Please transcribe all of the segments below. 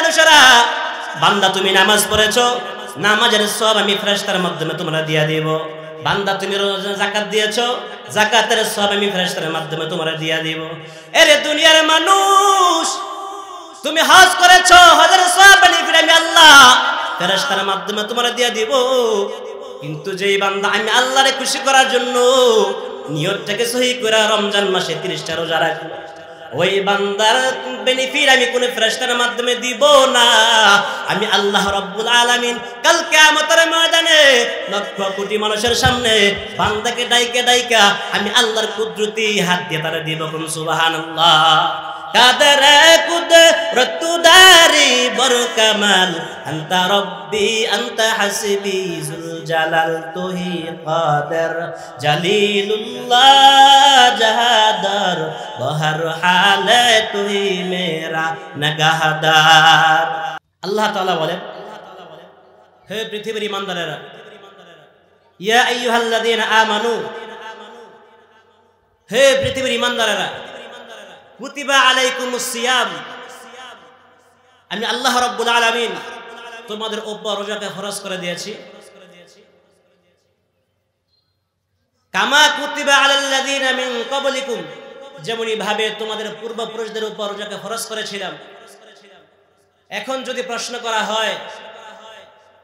মানুষেরা, বান্দা তুমি নামাজ পড়েছো, নামাজের সওয়াব আমি ফেরেশতার মাধ্যমে তোমরা দিয়া দেব। বান্দা তুমি যাকাত দিয়েছো, যাকাতের সওয়াব আমি ফেরেশতার মাধ্যমে তোমরা দিয়া দেব। এরে দুনিয়ার মানুষ, তুমি হজ করেছো, হজের সওয়াব আমি আল্লাহ ফেরেশতার মাধ্যমে তোমরা দিয়া দিব। কিন্তু যেই বান্দা আমি আল্লাহরে খুশি করার জন্য নিয়তটাকে সহি করে রমজান মাসে 30টা রোজা রাখলো, ওই বান্দার বেনিফিট আমি কোন ফেরেশতার মাধ্যমে দিব না। আমি আল্লাহ রাব্বুল আলামিন কাল কিয়ামতের ময়দানে লক্ষ কোটি মানুষের সামনে বান্দাকে ডাইকা ডাইকা আমি আল্লাহর কুদরতি হাত দিয়ে তারা দিব। কোন সুবহানাল্লাহ। কাদের কুদরত দারি বর কামাল, আনতা রব্বি আনতা হাসবি জুল জালাল, তুহি কাদের জালিলুল্লাহ জাহাদার, বহর হালে তুহি মেরা নগাহদার। আল্লাহ তাআলা বলেন, হে পৃথিবীর ঈমানদারেরা, ইয়া আইয়ুহাল্লাযীনা আমানু, হে পৃথিবীর ঈমানদারেরা, কুতিবা আলাইকুমুস সিয়াম, আমি আল্লাহ রাব্বুল আলামিন তোমাদের উপর রোজাকে ফরজ করে দিয়েছি। কামা কুতিবা আলাল্লাযীনা মিন ক্বাবলিকুম, যেমনি ভাবে তোমাদের পূর্বপুরুষদের উপর রোজাকে ফরজ করেছিলাম। এখন যদি প্রশ্ন করা হয়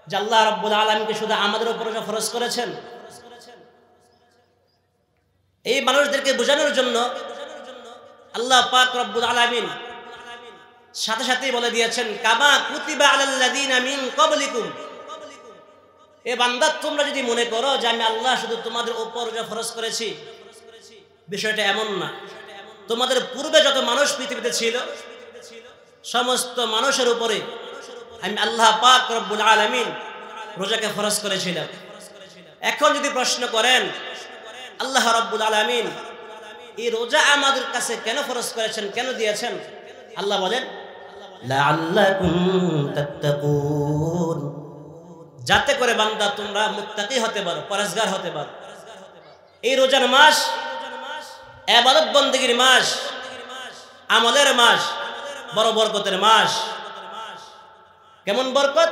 যে আল্লাহ রাব্বুল আলামিন কি শুধু আমাদের উপর রোজা ফরজ করেছেন, এই মানুষদেরকে বোঝানোর জন্য আল্লাহ পাক রব্বুল আলামিন সাথে সাথেই বলে দিয়েছেন, কামা কুতিবা আলাল্লাযীনা মিন ক্বাবলিকুম। এ বান্দা, তোমরা যদি মনে করো যে আমি আল্লাহ শুধু তোমাদের উপর রোজা ফরজ করেছি, বিষয়টা এমন না। তোমাদের পূর্বে যত মানুষ পৃথিবীতে ছিল সমস্ত মানুষের উপরে আমি আল্লাহ পাক রব্বুল আলামিন রোজাকে ফরজ করেছিলাম। এখন যদি প্রশ্ন করেন আল্লাহ রব্বুল আলামিন এই রোজা আমাদের কাছে কেন ফরজ করেছেন, কেন দিয়েছেন, আল্লাহ বলেন, লাআল্লাকুম তাত্তাকুন, যাতে করে বান্দা তোমরা মুত্তাকি হতে পারো, পরহেজগার হতে পারো। এই রোজার মাস ইবাদত বন্দেগীর মাস, আমলের মাস, বড় বরকতের মাস। কেমন বরকত?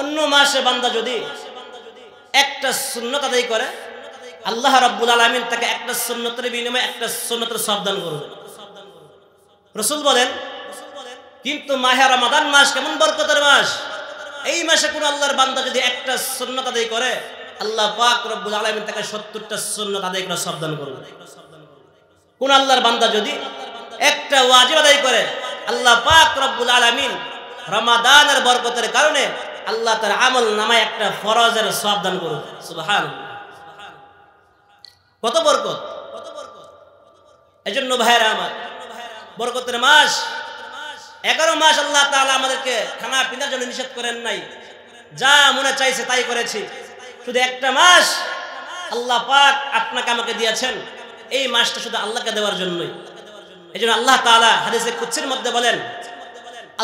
অন্য মাসে বান্দা যদি একটা সুন্নাত আদায় করে, আল্লাহ রাব্বুল আলামিন তাকে একটা সুন্নতের বিনিময়ে একটা সুন্নতের সওয়াব দান করবে। রাসূল বলেন, কিন্তু মাহে রমাদান মাস কেমন বরকতের মাস, এই মাসে কোন আল্লাহর বান্দা যদি একটা সুন্নাত আদায় করে, আল্লাহ পাক রব্বুল আলামিন তাকে 70টা সুন্নাত আদায় করে সওয়াব দান করবে। কোন আল্লাহর বান্দা যদি একটা ওয়াজিব আদায় করে, আল্লাহ পাক রব্বুল আলামিন রমাদানের বরকতের কারণে আল্লাহ তার আমল নামায় একটা ফরজের সওয়াব দান করবে। সুবহানাল্লাহ, কত বরকত! এজন্য ভাইরা আমার, বরকতের মাস 11 মাস আল্লাহ তাআলা আমাদেরকে খানা পিনার জন্য নিষেধ করেন নাই, যা মনে চাইছে তাই করেছি। শুধু একটা মাস আল্লাহ পাক আপনাকে আমাকে দিয়েছেন, এই মাসটা শুধু আল্লাহকে দেওয়ার জন্যই। এজন্য আল্লাহ তাআলা হাদিসে কুদসির মধ্যে বলেন,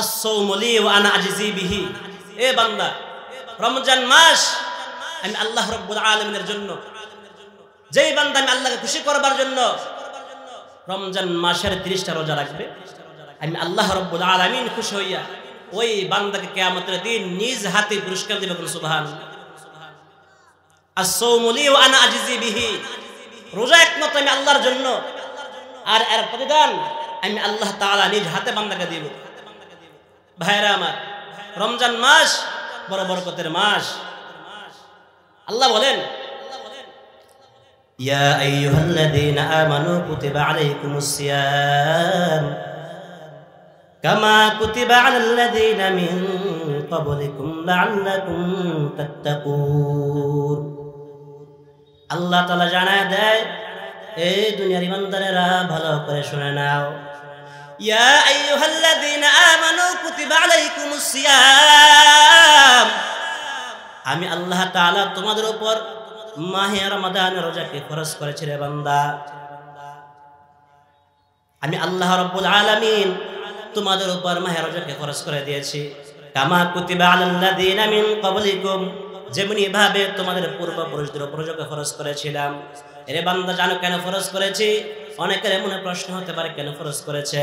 আস-সাওমু লি ওয়া আনা আজজি বিহি, এ বান্দা, রমজান মাস আমি আল্লাহ রাব্বুল আলামিনের জন্য, যেই বান্দা আমি আল্লাহকে খুশি করবার জন্য রমজান মাসের 30টা রোজা রাখবে, আমি আল্লাহ রাব্বুল আলামিন খুশি হইয়া ওই বান্দাকে কিয়ামতের দিন নিজ হাতে পুরস্কার দিবেন। সুবহানাল্লাহ। আস-সাওমু লি ওয়া আনা আজজি বিহি, রোজা একমাত্র আমি আল্লাহর জন্য, আর এর প্রতিদান আমি আল্লাহ তাআলা নিজ হাতে বান্দাকে দিব। ভাইরা আমার, রমজান মাস বড় বরকতের মাস। আল্লাহ বলেন, ইয়া আইয়ুহাল্লাযীনা আমানু কুতিবা আলাইকুমুস সিয়াম কামা কুতিবা আলাল্লাযীনা মিন ক্বাবলিকুম লাআল্লাকুম তাত্তাকুন। আল্লাহ তাআলা জানায় দেয়, এই দুনিয়ার ঈমানদারেরা ভালো করে শুনে নাও, ইয়া আইয়ুহাল্লাযীনা আমানু কুতিবা আলাইকুমুস সিয়াম, আমি আল্লাহ তাআলা তোমাদের উপর মাহে রমাদানের রোজাকে ফরজ করেছি রে বান্দা। আমি আল্লাহ রাব্বুল আলামিন তোমাদের উপর মাহে রোজাকে ফরজ করে দিয়েছি। কামা কুতিবা আলাল্লাযীনা মিন ক্বাবলিকুম, যেমনি ভাবে তোমাদের পূর্বপুরুষদের উপর রোজাকে ফরজ করেছিলাম। এরে বান্দা, জানো কেন ফরজ করেছি? অনেকের মনে প্রশ্ন হতে পারে কেন ফরজ করেছে?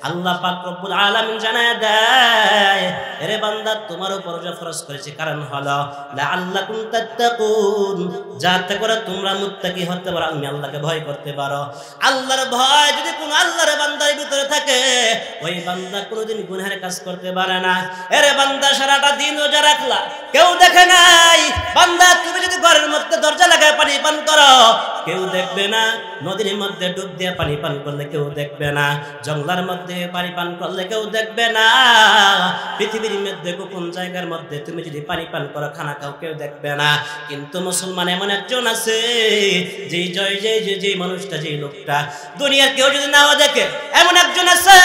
আল্লাহ পাক রব্বুল আলামিন জানায় দেয়, এরে বান্দা তোমার উপর যে ফরজ করেছে কারণ হলো লাআল্লাকুম তাত্তাকুন, যাতে করে তোমরা মুত্তাকি হতে পারো, আমি আল্লাহকে ভয় করতে পারো। আল্লাহর ভয় যদি কোন আল্লাহর বান্দার ভিতরে থাকে, ওই বান্দা কোনোদিন গুনাহের কাজ করতে পারে না। এরে বান্দা সারাটা দিন রোজা রাখলা, কেউ দেখে নাই। বান্দা তুমি যদি ঘরের মধ্যে দরজা লাগায় পানি পান করো, কেউ দেখবে না। নদীর মধ্যে ডুব দিয়ে পানি পান করলে কেউ দেখবে না। জঙ্গলার মধ্যে পানি পান করলে কেউ দেখবে না। পৃথিবীর মধ্যে গোপন জায়গার মধ্যে তুমি যদি পানি পান করো, খানা খাও, কেউ দেখবে না। কিন্তু মুসলমান এমন একজন আছে, যে মানুষটা, যে লোকটা দুনিয়ার কেউ যদি নাও দেখে, এমন একজন আছে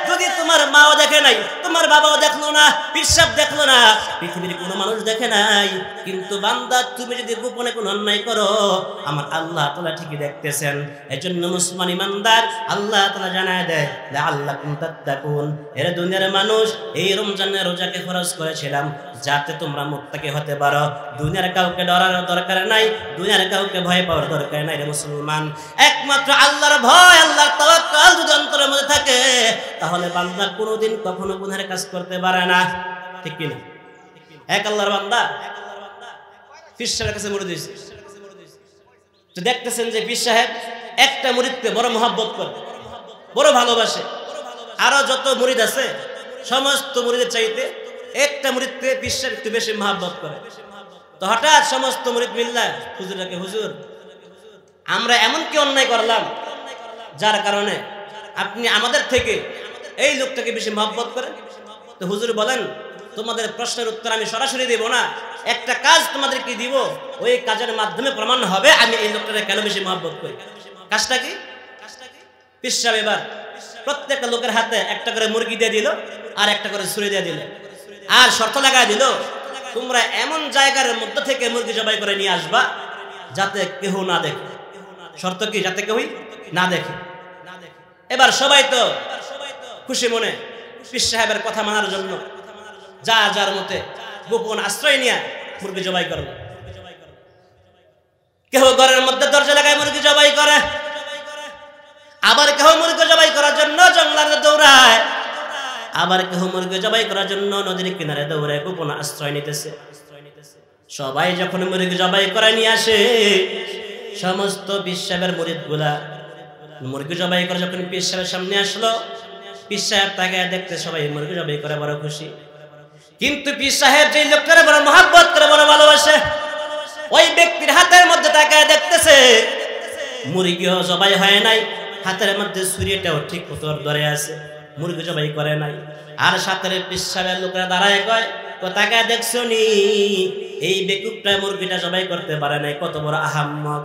যদি তোমার মাও দেখে নাই, তোমার বাবাও দেখলো না, পিসাব দেখলো না, পৃথিবীর কোনো মানুষ দেখে নাই, কিন্তু বান্দা তুমি যদি গোপনে কোনো অন্যায় করো, আমার আল্লাহ তাআলা ঠিকই দেখতেছেন। এজন্য মুসলমান ইমানদার আল্লাহ তাআলা জানায় দেয় লাআল্লাকুম তাত্তাকুন, এর দুনিয়ার মানুষ এই রমজানের রোজাকে ফরজ করেছিলাম যাতে তোমরা মুত্তাকি হতে পারো। দুনিয়ার কাউকে ডরার দরকার নাই, দুনিয়ার কাউকে ভয় পাওয়ার দরকার নাই রে মুসলমান। একমাত্র আল্লাহর ভয়, আল্লাহর তাওয়াক্কুল যদি অন্তরের মধ্যে থাকে, তাহলে বান্দা কোনোদিন কখনো গুনাহের কাজ করতে পারে না। ঠিক কি না? এক আল্লাহর বান্দা পীর সাহেবের কাছে মুরিদ হইছে, তো দেখতেছেন যে পীর সাহেব একটা মুরিদকে বড় মহব্বত করে, বড় ভালোবাসে। আরো যত মুরিদ আছে সমস্ত মুরিদের চাইতে একটা মুরিদকে পীর সাহেব একটু বেশি মহব্বত করে। তো হঠাৎ সমস্ত মুরিদ মিল্লা হুজুরকে, হুজুর আমরা এমন কি অন্যায় করলাম যার কারণে আপনি আমাদের থেকে এই লোকটাকে বেশি মহব্বত করেন? তো হুজুর বলেন, তোমাদের প্রশ্নের উত্তর আমি সরাসরি দেব না, একটা কাজ তোমাদেরকে দিব, ওই কাজের মাধ্যমে প্রমাণ হবে আমি এই লোকটাকে কেন বেশি মহব্বত করি। কাজটা কি? পীর সাহেব এবার প্রত্যেকটা লোকের হাতে একটা করে মুরগি দিয়ে দিল, আর একটা করে ছুরি দিয়ে দিল, আর শর্ত লাগাই দিল, তোমরা এমন জায়গার মধ্যে থেকে মুরগি জবাই করে নিয়ে আসবা যাতে কেউ না দেখে। শর্ত কি? যাতে কেউ না দেখে। এবার সবাই তো খুশি মনে পীর সাহেবের কথা মানার জন্য যা যার মতে গোপন আশ্রয় নিয়ে মুরগি জবাই করবে। কেউ ঘরের মধ্যে দরজা লাগায় মুরগি জবাই করে, আবার কেউ মুরগি জবাই করার জন্য জঙ্গলে দৌড়ায়, আবার কেউ মুরগি জবাই করার জন্য নদীর কিনারে দৌড়ায় গোপন আশ্রয় নিতেছে। সবাই যখন মুরগি জবাই করে নিয়ে আসে, সমস্ত পীর সাহেবের মুরিদগুলা মুরগি জবাই করে যখন পীর সাহেবের সামনে আসলো, পীর সাহেব তাকে দেখতে সবাই মুরগি জবাই করে বড় খুশি। কিন্তু পীর সাহেব যে লোকটারে বড় মহব্বত করে, বড় ভালোবাসে, ওই ব্যক্তির হাতের মধ্যে তাকে দেখতেছে মুরগিও জবাই হয় নাই, হাতের মধ্যে ছুরিটাও ঠিক মতো ধরে আছে, মুরগি জবাই করে নাই। আর সাথে পীর সাহেবের লোকেরা দাঁড়ায় কয়, তাকে দেখছো নি এই বেকুবটা মুরগিটা জবাই করতে পারে নাই, কত বড় আহাম্মক।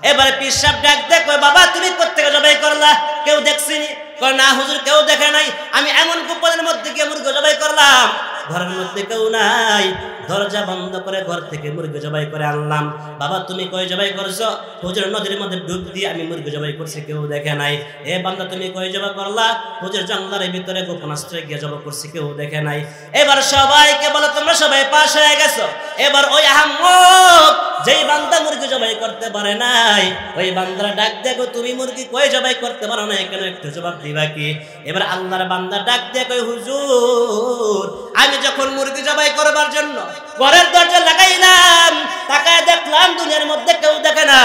এবারে পীর সাহেব ডাক দেয়, বাবা তুমি কোত্থেকে জবাই করলা? কেউ দেখছিনি? কয় না হুজুর, কেউ দেখে নাই, আমি এমন গোপনের মধ্যে গিয়ে মুরগি জবাই করলাম, ঘরের মধ্যে কেউ নাই, দরজা বন্ধ করে ঘর থেকে মুরগি জবাই করে আনলাম। বাবা তুমি কই জবাই করছো? হুজুর নদীর মধ্যে ডুব দিয়ে আমি মুরগি জবাই করছি, কেউ দেখে নাই। এ বান্দা তুমি কই জবাই করলা? হুজুর জঙ্গলের ভিতরে গোপন আশ্রয় গিয়ে জবাই করছি, কেউ দেখে নাই। এবার সবাইকে বলো তোমরা সবাই পাশ হয়ে গেছো। এবার ওই আহাম্মক যেই বান্দা মুরগি জবাই করতে পারে নাই, ওই বান্দারা ডাক দেখো, তুমি মুরগি কই জবাই করতে পারো না, কেন একটু জবাব দিবা কি? এবার আল্লাহর বান্দা ডাক দিয়ে কই, হুজুর আমি যখন মুরগি জবাই করবার জন্য ঘরের দরজা লাগাইলাম, তাকায় দেখলাম দুনিয়ার মধ্যে কেউ দেখে না,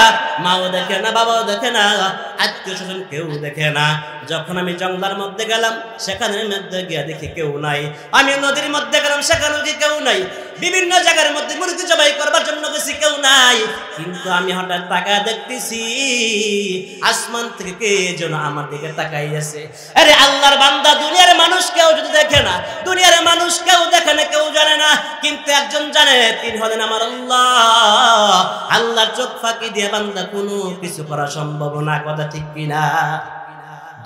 মাও দেখে না, বাবাও দেখে না, আত্মীয় স্বজন কেউ দেখে না। যখন আমি জঙ্গলের মধ্যে গেলাম, সেখানের মধ্যে গিয়ে দেখি কেউ নাই। আমি নদীর মধ্যে গেলাম, সেখানেও কি কেউ নাই। বিভিন্ন জায়গার মধ্যে মুরগি জবাই করবার জন্য গেছি, কেউ নাই। কিন্তু আমি হঠাৎ তাকায় দেখতেছি আসমান থেকে কে যেন আমার দিকে তাকাই আছে। আরে আল্লাহর বান্দা, দুনিয়ার মানুষ কেউ যদি দেখে না, দুনিয়ার মানুষ কেউ দেখে না, কেউ জানে না, কিন্তু একজন জানে, তিনি হলেন আমার আল্লাহ। আল্লাহর চোখ ফাঁকি দিয়ে বান্দা কোনো কিছু করা সম্ভব না, কথা ঠিক কিনা?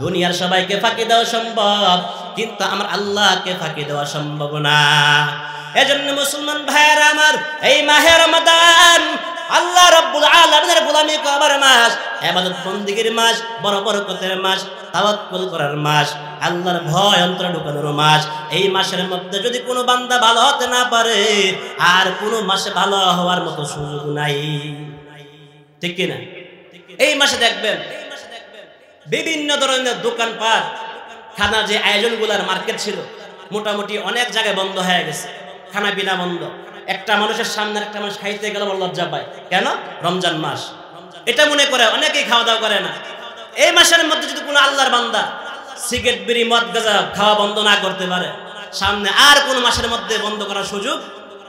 দুনিয়ার সবাইকে ফাঁকি দেওয়া সম্ভব, কিন্তু আমার আল্লাহকে ফাঁকি দেওয়া সম্ভব না। এজন্য মুসলমান ভাইয়েরা আমার, এই মাহে রমাদান আল্লাহ রাব্বুল আলামিনের গোলামি করার মাস, ইবাদত বন্দেগীর মাস, বড় বরকতের মাস, তাওয়াক্কুল করার মাস, আল্লাহর ভয় অন্তরে ঢুকানোর মাস। এই মাসের মধ্যে যদি কোনো বান্দা ভালো হতে না পারে, আর কোনো মাসে ভালো হওয়ার মতো সুযোগ নাই, ঠিক কিনা? এই মাসে দেখবেন বিভিন্ন ধরনের দোকানপাট, খানার যে আয়োজনগুলার মার্কেট ছিল মোটামুটি অনেক জায়গায় বন্ধ হয়ে গেছে, খানা পিনা বন্ধ। একটা মানুষের সামনে একটা মানুষ খাইতে গেলে লজ্জা পায়, কেন? রমজান মাস, এটা মনে করে অনেকেই খাওয়া দাওয়া করে না। এই মাসের মধ্যে যদি কোনো আল্লাহর বান্দা সিগারেট বিড়ি মদ গাঁজা খাওয়া বন্ধ না করতে পারে, সামনে আর কোন মাসের মধ্যে বন্ধ করার সুযোগ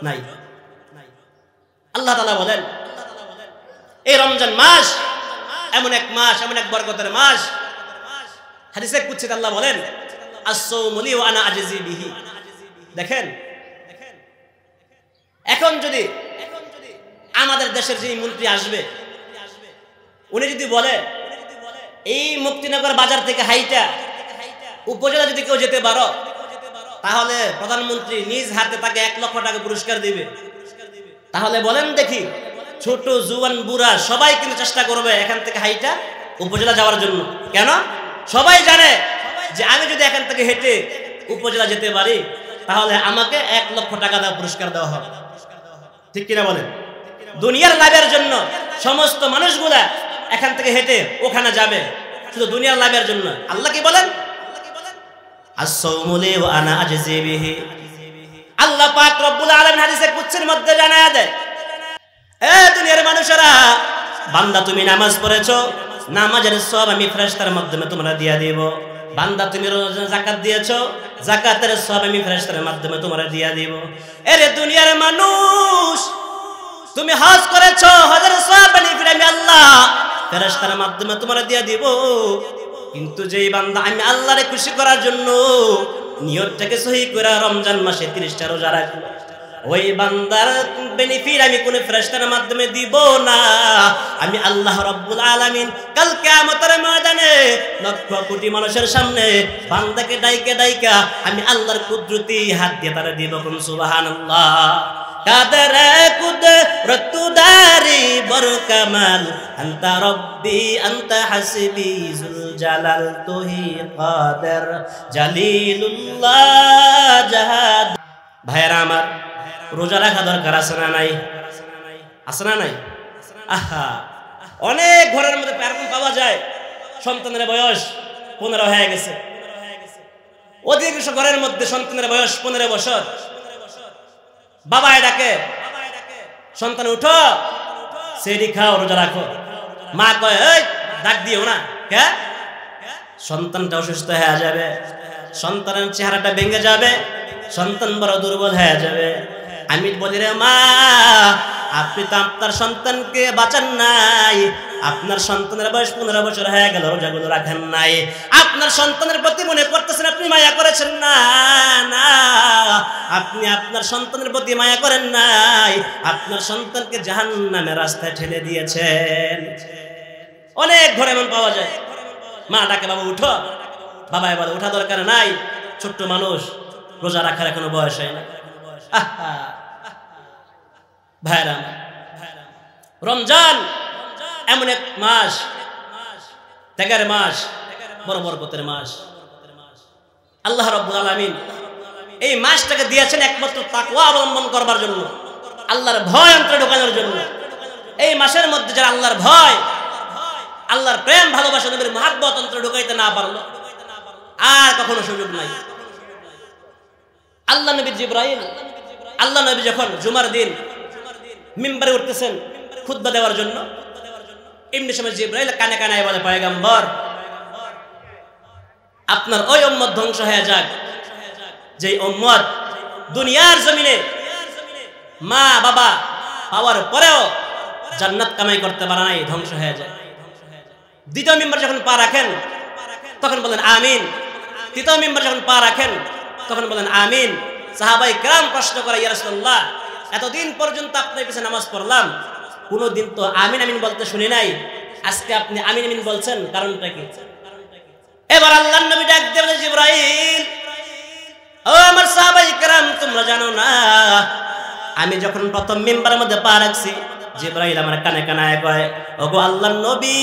নাই। আল্লাহ তাআলা বলেন এই রমজান মাস এমন এক মাস, এমন এক বরকতের মাস। হাদিসে কুদসিতে আল্লাহ বলেন as-sawmu লি ওয়া আনা আজজি বিহি। দেখেন, এখন যদি আমাদের দেশের যে মন্ত্রী আসবে, উনি যদি বলে এই মুক্তিনগর বাজার থেকে হাইটা উপজেলা যদি কেউ যেতে পারো, তাহলে প্রধানমন্ত্রী নিজ হাতে তাকে 1 লক্ষ টাকা পুরস্কার দিবে। তাহলে বলেন দেখি, ছোট জুয়ান বুড়া সবাই কিন্তু চেষ্টা করবে এখান থেকে হাইটা উপজেলা যাওয়ার জন্য। কেন? সবাই জানে যে আমি যদি এখান থেকে হেঁটে উপজেলা যেতে পারি, তাহলে আমাকে 1 লক্ষ টাকা পুরস্কার দেওয়া হবে। ঠিক কিনা বলেন? দুনিয়ার লাভের জন্য সমস্ত মানুষগুলা এখান থেকে হেঁটে ওখানে যাবে, শুধু দুনিয়ার লাভের জন্য। আল্লাহ কি বলেন? as-sawmu li wa ana ajzi bihi। আল্লাহ পাক রব্বুল আলামিন হাদিসে কুদসির মধ্যে জানায়া দেয়, এ দুনিয়ার মানুষেরা, বান্দা তুমি নামাজ পড়েছো, নামাজের সওয়াব আমি ফেরেশতার মাধ্যমে তোমরা দিয়া দেব। বান্দা তুমি যাকাত দিয়েছো, যাকাতের সওয়াব আমি ফেরেশতার মাধ্যমে তোমরা দিয়া দেব। এরে দুনিয়ার মানুষ, তুমি হজ করেছো, হজের সওয়াব আমি আল্লাহ ফেরেশতার মাধ্যমে তোমরা দিয়া দিব। কিন্তু যেই বান্দা আমি আল্লাহরে খুশি করার জন্য নিয়তটাকে সহি করে রমজান মাসে 30টা রোজা রাখলো, ওই বান্দার বেনিফিট আমি কোন ফেরেশতার মাধ্যমে দিব না। আমি আল্লাহ রাব্বুল আলামিন কাল কিয়ামতের ময়দানে লক্ষ কোটি মানুষের সামনে বান্দাকে ডাইকা ডাইকা আমি আল্লাহর কুদরতি হাত দিয়ে তারে দিব। কোন সুবহানাল্লাহ। কাদের কুদরত দারি বর কামাল, আনতা রব্বি আনতা হাসবি জুল জালাল, তুহি কাদের জালিলুল্লাহ জাহাদ। ভাইরা আমার, রোজা রাখা দরকার আছে না নাই? আছে না নাই? আহা, অনেক ঘরের মধ্যে এরকম পাওয়া যায় সন্তানের বয়স 15 হয়ে গেছে। অধিকাংশ ঘরের মধ্যে সন্তানের বয়স 15 বছর। বাবায় ডাকে, সন্তান উঠো, সেরি খাও, রোজা রাখো। মা কয় এই ডাক দিও না, কে? সন্তানটা অসুস্থ হয়ে যাবে, সন্তানের চেহারাটা ভেঙে যাবে, সন্তান বড় দুর্বল হয়ে যাবে। আমি বলি রে মা, আপনি তো আপনার সন্তানকে বাঁচান নাই, আপনার সন্তানের বয়স 15 বছর হয়ে গেল, রোজাগুলো রাখেন নাই। আপনার সন্তানের প্রতি মনে করতেছেন আপনি মায়া করেছেন না, না, আপনি আপনার সন্তানের প্রতি মায়া করেন নাই, আপনার সন্তানকে জাহান্নামের রাস্তায় ঠেলে দিয়েছেন। অনেক ঘরে এমন পাওয়া যায়, মা ডাকে বাবা উঠো, বাবাই বলে উঠা দরকার নাই, ছোট্ট মানুষ, রোজা রাখার এখনো বয়স হয় না। ভাইরা, রমজান এমন এক মাস, ত্যাগের মাস, বড় বরকতের মাস। আল্লাহ রাব্বুল আলামিন এই মাসটাকে দিয়েছেন একমাত্র তাকওয়া অবলম্বন করবার জন্য, আল্লাহর ভয় অন্তরে ঢোকানোর জন্য। এই মাসের মধ্যে যারা আল্লাহর ভয়, আল্লাহর প্রেম, ভালোবাসা, নবীর মহব্বত অন্তরে ঢোকাইতে না পারলো, আর কখনো সুযোগ নাই। আল্লাহ নবী জিবরাইল, আল্লাহ নবী যখন জুমার দিন মিম্বারে উঠতেছেন খুতবা দেওয়ার জন্য, এমনি সময় জিবরাইল কানে কানে বলে, পয়গম্বর, আপনার ওই উম্মত ধ্বংস হয়ে যাক যে উম্মত দুনিয়ার জমিনে মা বাবা পাওয়ার পরেও জান্নাত কামাই করতে পারে নাই, ধ্বংস হয়ে যায়। দ্বিতীয় মিম্বার যখন পা রাখেন তখন বলেন আমিন। তৃতীয় মিম্বার যখন পা রাখেন তখন বলেন আমিন। সাহাবাই কেরাম প্রশ্ন করে, ইয়া রাসূলুল্লাহ, এতদিন পর্যন্ত আপনার পিছনে নামাজ পড়লাম, কোনদিন তো আমিন আমিন বলতে শুনি নাই, আজকে আপনি আমিন আমিন বলছেন, কারণটা কি? এবার আল্লাহর নবী ডাক দিয়ে বলে, জিবরাইল, ও আমার সাহাবাই কেরাম, তোমরা জানো না আমি যখন প্রথম মিম্বারের মধ্যে পা রাখছি, জিবরাইল আমার কানে কানে কয়, ওগো আল্লাহর নবী,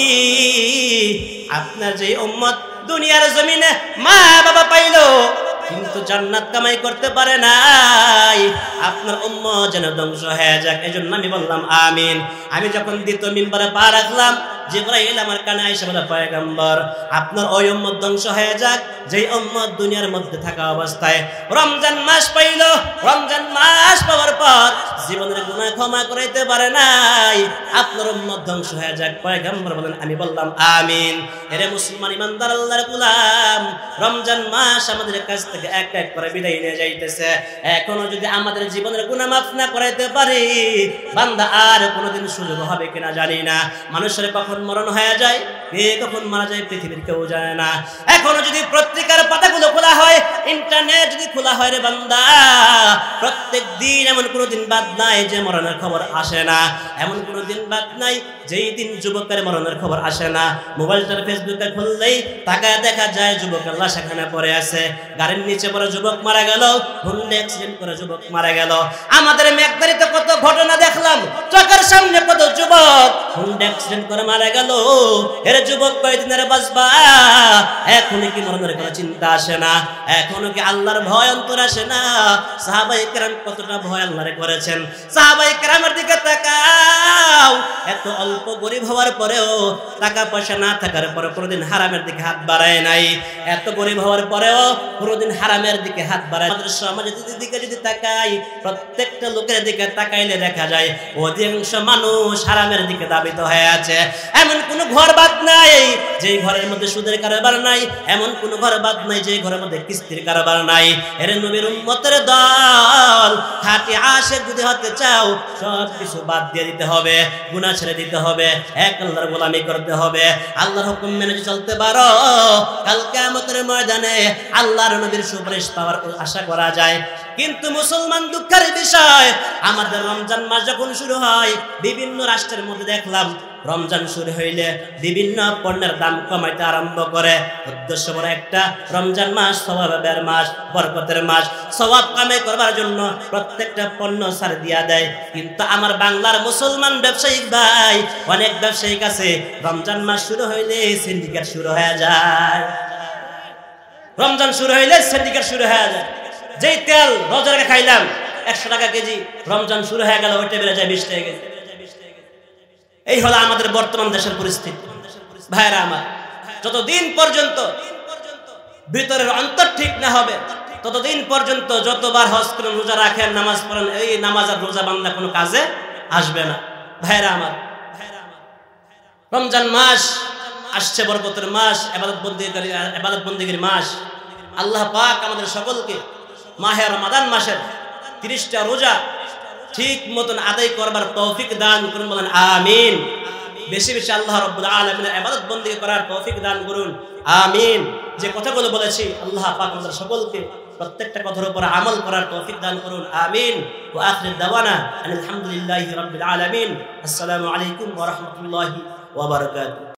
আপনার যে উম্মত দুনিয়ার জমিনে মা বাবা পাইলো কিন্তু জান্নাত কামাই করতে পারে নাই, আপনার উম্মত যেন ধ্বংস হয়ে যাক, এজন্য আমি বললাম আমিন। আমি যখন দ্বিতীয় মিম্বারে পা রাখলাম, জিবরাইল আমার কানে আইসা বলে পয়গম্বর আপনার ওই উম্মত ধ্বংস হয়ে যাক যেই উম্মত দুনিয়ার মধ্যে থাকা অবস্থায় রমজান মাস পাইল, রমজান মাস পাওয়ার পর জীবনের গুনাহ ক্ষমা করাইতে পারে নাই, আপনার উম্মত ধ্বংস হয়ে যাক। পয়গম্বর বলেন আমি বললাম আমিন। এরে মুসলমান ইমানদার আল্লাহর গোলাম, রমজান মাস আমাদের কাছ থেকে এক এক করে বিদায় নিয়ে যাইতেছে। এখনো যদি আমাদের জীবনের গুনাহ মাফ না করাইতে পারি, বান্দা আর কোনোদিন সুযোগ হবে কিনা জানি না। মানুষের কখন মরণ হয়ে যায়, কে কখন মারা যায় পৃথিবীর কেউ জানে না। এখনো যদি পত্রিকার পাতাগুলো খোলা হয়, ইন্টারনেট যদি খোলা হয় রে বান্দা, প্রত্যেক দিন এমন কোনো দিন বাদ নাই যে মরণের খবর আসে না। এমন কোনো দিন বাদ নাই যেই দিন যুবকের মরণের খবর আসে না। মোবাইলটার ফেসবুকে খুললেই তাকায় দেখা যায় যুবকের লাশ এখানে পড়ে আছে, গাড়ির নিচে পড়ে যুবক মারা গেল, হুন্ডা অ্যাক্সিডেন্ট করে যুবক মারা গেল। আমাদের মেঘবাড়িতে কত ঘটনা দেখলাম, চোখের সামনে কত যুবক হুন্ডা অ্যাক্সিডেন্ট করে মারা গেল। এর যুবক কয়দিন আর বাঁচবা? এখনো কি মরণের কোনো চিন্তা আসে না? এখনো কি আল্লাহর ভয় অন্তর আসে না? সাহাবায়ে কেরাম কতটা ভয় আল্লাহরে করেছেন। সাহাবায়ে কেরামের দিকে তাকাও, এত অল্প গরিব হওয়ার পরেও, টাকা পয়সা না থাকার পরে কোনোদিন হারামের দিকে হাত বাড়ায় নাই। এত গরিব হওয়ার পরেও কোনোদিন হারামের দিকে হাত বাড়ায়। আমাদের সমাজের দিকে যদি তাকাই, প্রত্যেকটা লোকের দিকে তাকাইলে দেখা যায় অধিকাংশ মানুষ হারামের দিকে ধাবিত হয়ে আছে। এমন কোনো ঘর বাদ নাই যে ঘরের মধ্যে সুদের কারবার নাই, এমন কোনো ঘর বাদ নাই যে ঘরের মধ্যে কিস্তির কারবার নাই। এর নবীর উম্মতের দল, খাঁটি আশিক যদি হতে চাও সব কিছু বাদ দিয়ে দিতে হবে, গুনাহ ছেড়ে দিতে হবে, এক আল্লাহর গোলামি করতে হবে। আল্লাহর হুকুম মেনে চলতে পারো, কাল কিয়ামতের ময়দানে আল্লাহর নবীর সুপারিশ পাওয়ার আশা করা যায়। কিন্তু মুসলমান দুঃখের বিষয়, আমাদের রমজান মাস যখন শুরু হয়, বিভিন্ন রাষ্ট্রের মধ্যে দেখলাম রমজান শুরু হইলে বিভিন্ন পণ্যের দাম কমাইতে আরম্ভ করে। উদ্দেশ্য বড় একটা, রমজান মাস সওয়াবের মাস, বরকতের মাস, সওয়াব কামাই করবার জন্য প্রত্যেকটা পণ্য ছাড় দিয়া দেয়। কিন্তু আমার বাংলার মুসলমান ব্যবসায়িক ভাই, অনেক ব্যবসায়িক আছে, রমজান মাস শুরু হইলে সিন্ডিকেট শুরু হয়ে যায়। রমজান শুরু হইলে সিন্ডিকেট শুরু হয়ে যায়। যেই তেল রোজার আগে খাইলাম 100 টাকা কেজি, রমজান শুরু হয়ে গেল ওইটা বেড়ে যায় 20 টাকা কেজি। এই হলো আমাদের বর্তমান দেশের পরিস্থিতি। ভাইরা আমার, যতদিন পর্যন্ত ভিতরের অন্তর ঠিক না হবে, ততদিন পর্যন্ত যতবার হজ করেন, রোজা রাখেন, নামাজ পড়েন, এই নামাজ আর রোজা বান্দা কোনো কাজে আসবে না। ভাইরা আমার, রমজান মাস আসছে, বরকতের মাস, ইবাদত বন্দেগীর মাস। আল্লাহ পাক আমাদের সকলকে মাহে রমাদান মাসের 30টা রোজা ঠিক মতন আদায় করবার তৌফিক দান করুন, বলেন আমিন। বেশি বেশি আল্লাহ রাব্বুল আলামিনের ইবাদত বন্দেগী করার তৌফিক দান করুন, আমিন। যে কথাগুলো বলেছি আল্লাহ পাক আমাদের সকলকে প্রত্যেকটা কথার উপর আমল করার তৌফিক দান করুন, আমিন। ওয়া আখির দাওয়ানা আলহামদুলিল্লাহি রাব্বিল আলামিন। আসসালামু আলাইকুম ওয়া রাহমাতুল্লাহি ওয়া বারাকাতুহু।